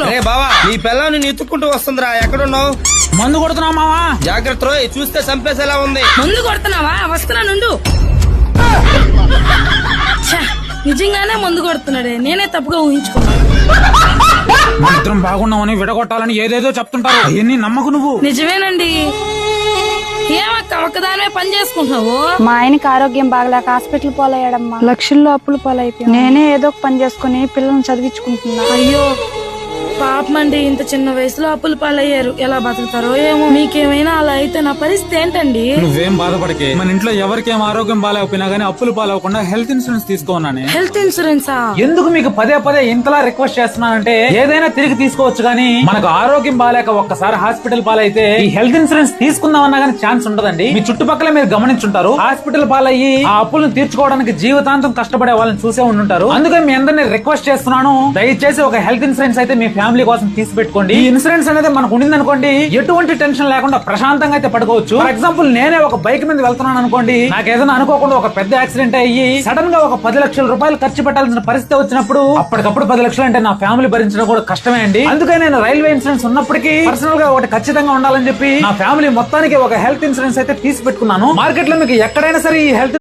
రే బావా, నీ పిల్లని నేను ఎత్తుక్కుంటూ వస్తుందిరా. ఎక్కడున్నావు? మందు కొడుతున్నావు మావా. జాగ్రత్త రోయ్, చూస్తే చంపేసేలా ఉంది. మందు కొడుతున్నావా? వస్తున్నా నుండు. నిజంగానే మందు కొడుతున్నాడే, నేనే తప్పుగా ఊహించుకున్నాను. మన ఇద్దరం బాగున్నామని విడగొట్టాలని ఏదేదో చెప్తుంటారు, అవన్నీ నమ్మకు నువ్వు. నిజమేనండి. ఏమక్క ఒక్కదానివే పని చేసుకుంటున్నావు? మా ఆయనకి ఆరోగ్యం బాగలేక హాస్పిటల్ పోలయ్యాడమ్మా. లక్షల్లో అప్పులు పోలైపోయాయి. నేనే ఏదో ఒక పని చేసుకుని పిల్లల్ని చదివించుకుంటున్నా. అయ్యో పాపమండి, ఇంత చిన్న వయసులో అప్పులు పాలయ్యారు. ఎలా బతుకుతారో ఏమో. మీకేమైనా అలా అయితే నా పరిస్థితి ఏంటండి? నువ్వేం బాధపడకే. మన ఇంట్లో ఎవరికేం ఆరోగ్యం బాగాలేకపోయినా గానీ అప్పులు పాలవకుండా హెల్త్ ఇన్సూరెన్స్ తీసుకోన్నానే. హెల్త్ ఇన్సూరెన్సా? ఎందుకు మీకు పదే పదే ఇంతలా రిక్వెస్ట్ చేస్తున్నానంటే, ఏదైనా తిరిగి తీసుకోవచ్చు గానీ మనకు ఆరోగ్యం బాగాలేక ఒక్కసారి హాస్పిటల్ పాలైతే ఈ హెల్త్ ఇన్సూరెన్స్ తీసుకుందామన్నా గానీ ఛాన్స్ ఉండదండి. మీ చుట్టుపక్కల మీరు గమనించుంటారు, హాస్పిటల్ పాలయ్యి ఆ అప్పులను తీర్చుకోవడానికి జీవితాంతం కష్టపడే వాళ్ళని చూసే ఉంటుంటారు. అందుకే మీ అందరినీ రిక్వెస్ట్ చేస్తున్నాను, దయచేసి ఒక హెల్త్ ఇన్సూరెన్స్ అయితే మీ ఫ్యామిలీ కోసం తీసి పెట్టుకోండి. ఈ ఇన్సూరెన్స్ అనేది మనకు ఉండింది అనుకోండి, ఎటువంటి టెన్షన్ లేకుండా ప్రశాంతంగా అయితే పడుకోవచ్చు. ఫర్ ఎగ్జాంపుల్, నేనే ఒక బైక్ మీద వెళ్తున్నాను అనుకోండి, నాకు ఏదైనా అనుకోకుండా ఒక పెద్ద యాక్సిడెంట్ అయ్యి సడన్ గా ఒక 10 లక్షల రూపాయలు ఖర్చు పెట్టాల్సిన పరిస్థితి వచ్చినప్పుడు అప్పటికప్పుడు 10 లక్షలు అంటే నా ఫ్యామిలీ భరించడం కూడా కష్టమే అండి. అందుకే నేను రైల్వే ఇన్సూరెన్స్ ఉన్నప్పటికీ పర్సనల్ గా ఒకటి ఖచ్చితంగా ఉండాలని చెప్పి నా ఫ్యామిలీ మొత్తానికి ఒక హెల్త్ ఇన్సూరెన్స్ అయితే తీసి పెట్టుకున్నాను. మార్కెట్ లో మీకు ఎక్కడైనా సరే ఈ హెల్త్